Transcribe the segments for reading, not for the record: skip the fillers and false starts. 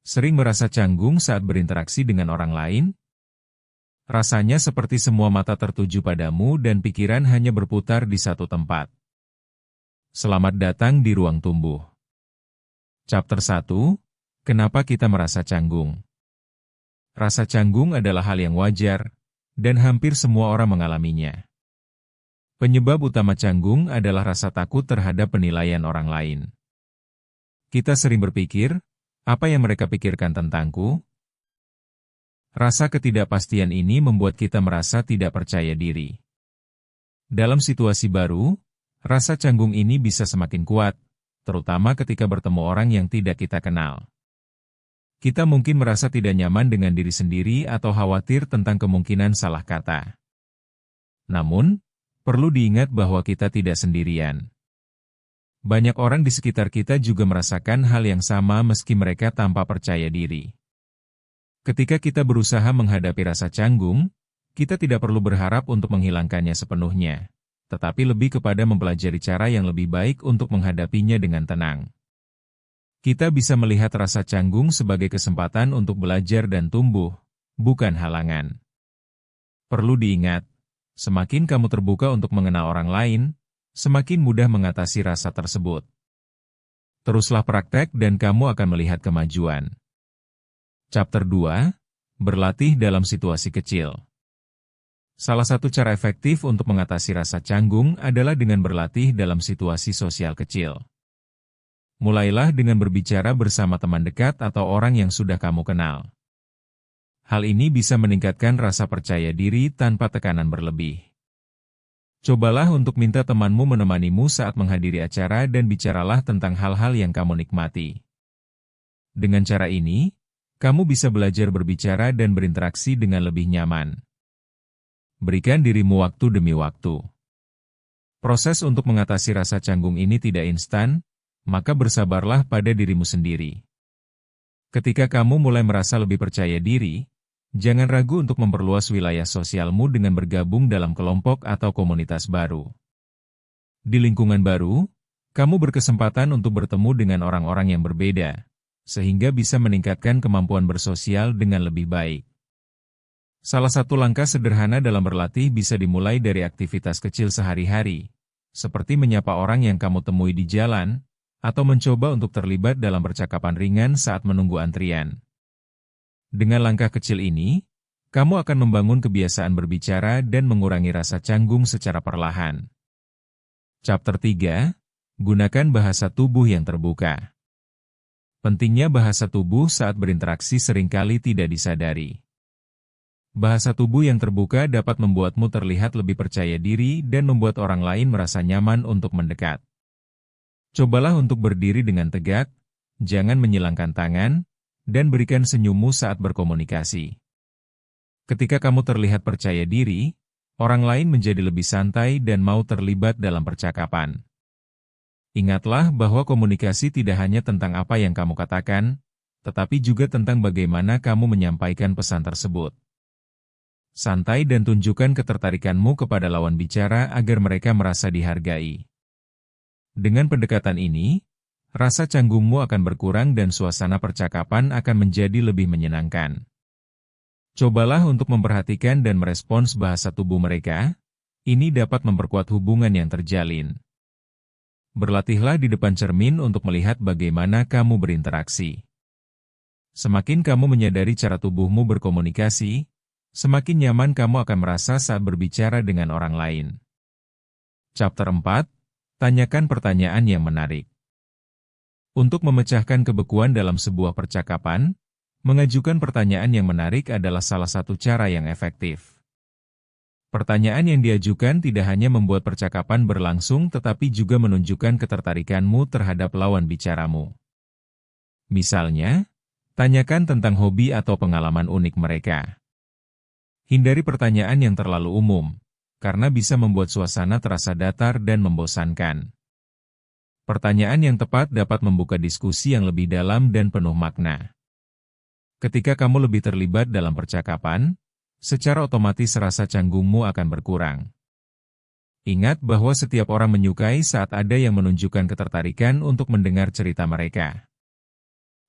Sering merasa canggung saat berinteraksi dengan orang lain? Rasanya seperti semua mata tertuju padamu dan pikiran hanya berputar di satu tempat. Selamat datang di Ruang Tumbuh. Chapter 1. Kenapa kita merasa canggung? Rasa canggung adalah hal yang wajar, dan hampir semua orang mengalaminya. Penyebab utama canggung adalah rasa takut terhadap penilaian orang lain. Kita sering berpikir, apa yang mereka pikirkan tentangku? Rasa ketidakpastian ini membuat kita merasa tidak percaya diri. Dalam situasi baru, rasa canggung ini bisa semakin kuat, terutama ketika bertemu orang yang tidak kita kenal. Kita mungkin merasa tidak nyaman dengan diri sendiri atau khawatir tentang kemungkinan salah kata. Namun, perlu diingat bahwa kita tidak sendirian. Banyak orang di sekitar kita juga merasakan hal yang sama meski mereka tanpa percaya diri. Ketika kita berusaha menghadapi rasa canggung, kita tidak perlu berharap untuk menghilangkannya sepenuhnya, tetapi lebih kepada mempelajari cara yang lebih baik untuk menghadapinya dengan tenang. Kita bisa melihat rasa canggung sebagai kesempatan untuk belajar dan tumbuh, bukan halangan. Perlu diingat, semakin kamu terbuka untuk mengenal orang lain, semakin mudah mengatasi rasa tersebut. Teruslah praktek dan kamu akan melihat kemajuan. Chapter 2. Berlatih dalam situasi kecil. Salah satu cara efektif untuk mengatasi rasa canggung adalah dengan berlatih dalam situasi sosial kecil. Mulailah dengan berbicara bersama teman dekat atau orang yang sudah kamu kenal. Hal ini bisa meningkatkan rasa percaya diri tanpa tekanan berlebih. Cobalah untuk minta temanmu menemanimu saat menghadiri acara dan bicaralah tentang hal-hal yang kamu nikmati. Dengan cara ini, kamu bisa belajar berbicara dan berinteraksi dengan lebih nyaman. Berikan dirimu waktu demi waktu. Proses untuk mengatasi rasa canggung ini tidak instan, maka bersabarlah pada dirimu sendiri. Ketika kamu mulai merasa lebih percaya diri, jangan ragu untuk memperluas wilayah sosialmu dengan bergabung dalam kelompok atau komunitas baru. Di lingkungan baru, kamu berkesempatan untuk bertemu dengan orang-orang yang berbeda, sehingga bisa meningkatkan kemampuan bersosial dengan lebih baik. Salah satu langkah sederhana dalam berlatih bisa dimulai dari aktivitas kecil sehari-hari, seperti menyapa orang yang kamu temui di jalan, atau mencoba untuk terlibat dalam percakapan ringan saat menunggu antrian. Dengan langkah kecil ini, kamu akan membangun kebiasaan berbicara dan mengurangi rasa canggung secara perlahan. Chapter 3. Gunakan bahasa tubuh yang terbuka. Pentingnya bahasa tubuh saat berinteraksi seringkali tidak disadari. Bahasa tubuh yang terbuka dapat membuatmu terlihat lebih percaya diri dan membuat orang lain merasa nyaman untuk mendekat. Cobalah untuk berdiri dengan tegak, jangan menyilangkan tangan, dan berikan senyummu saat berkomunikasi. Ketika kamu terlihat percaya diri, orang lain menjadi lebih santai dan mau terlibat dalam percakapan. Ingatlah bahwa komunikasi tidak hanya tentang apa yang kamu katakan, tetapi juga tentang bagaimana kamu menyampaikan pesan tersebut. Santai dan tunjukkan ketertarikanmu kepada lawan bicara agar mereka merasa dihargai. Dengan pendekatan ini, rasa canggungmu akan berkurang dan suasana percakapan akan menjadi lebih menyenangkan. Cobalah untuk memperhatikan dan merespons bahasa tubuh mereka, ini dapat memperkuat hubungan yang terjalin. Berlatihlah di depan cermin untuk melihat bagaimana kamu berinteraksi. Semakin kamu menyadari cara tubuhmu berkomunikasi, semakin nyaman kamu akan merasa saat berbicara dengan orang lain. Chapter 4. Tanyakan pertanyaan yang menarik. Untuk memecahkan kebekuan dalam sebuah percakapan, mengajukan pertanyaan yang menarik adalah salah satu cara yang efektif. Pertanyaan yang diajukan tidak hanya membuat percakapan berlangsung tetapi juga menunjukkan ketertarikanmu terhadap lawan bicaramu. Misalnya, tanyakan tentang hobi atau pengalaman unik mereka. Hindari pertanyaan yang terlalu umum, karena bisa membuat suasana terasa datar dan membosankan. Pertanyaan yang tepat dapat membuka diskusi yang lebih dalam dan penuh makna. Ketika kamu lebih terlibat dalam percakapan, secara otomatis rasa canggungmu akan berkurang. Ingat bahwa setiap orang menyukai saat ada yang menunjukkan ketertarikan untuk mendengar cerita mereka.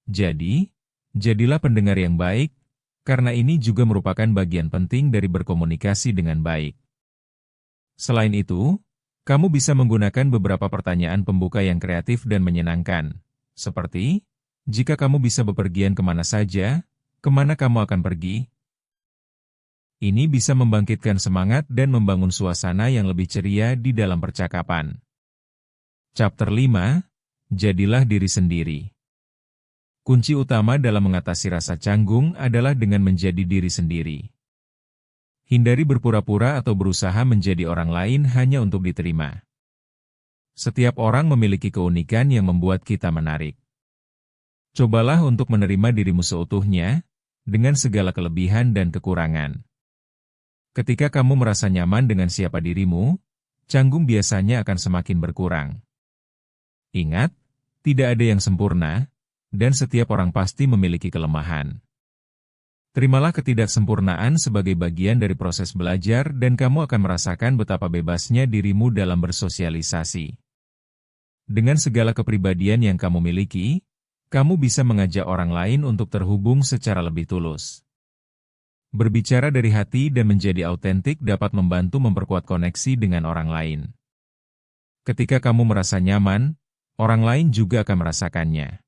Jadi, Jadilah pendengar yang baik, karena ini juga merupakan bagian penting dari berkomunikasi dengan baik. Selain itu, kamu bisa menggunakan beberapa pertanyaan pembuka yang kreatif dan menyenangkan, seperti, jika kamu bisa bepergian kemana saja, kemana kamu akan pergi? Ini bisa membangkitkan semangat dan membangun suasana yang lebih ceria di dalam percakapan. Chapter 5, Jadilah diri sendiri. Kunci utama dalam mengatasi rasa canggung adalah dengan menjadi diri sendiri. Hindari berpura-pura atau berusaha menjadi orang lain hanya untuk diterima. Setiap orang memiliki keunikan yang membuat kita menarik. Cobalah untuk menerima dirimu seutuhnya, dengan segala kelebihan dan kekurangan. Ketika kamu merasa nyaman dengan siapa dirimu, canggung biasanya akan semakin berkurang. Ingat, tidak ada yang sempurna, dan setiap orang pasti memiliki kelemahan. Terimalah ketidaksempurnaan sebagai bagian dari proses belajar dan kamu akan merasakan betapa bebasnya dirimu dalam bersosialisasi. Dengan segala kepribadian yang kamu miliki, kamu bisa mengajak orang lain untuk terhubung secara lebih tulus. Berbicara dari hati dan menjadi autentik dapat membantu memperkuat koneksi dengan orang lain. Ketika kamu merasa nyaman, orang lain juga akan merasakannya.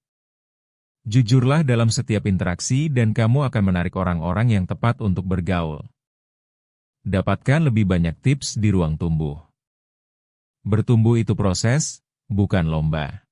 Jujurlah dalam setiap interaksi dan kamu akan menarik orang-orang yang tepat untuk bergaul. Dapatkan lebih banyak tips di ruang tumbuh. Bertumbuh itu proses, bukan lomba.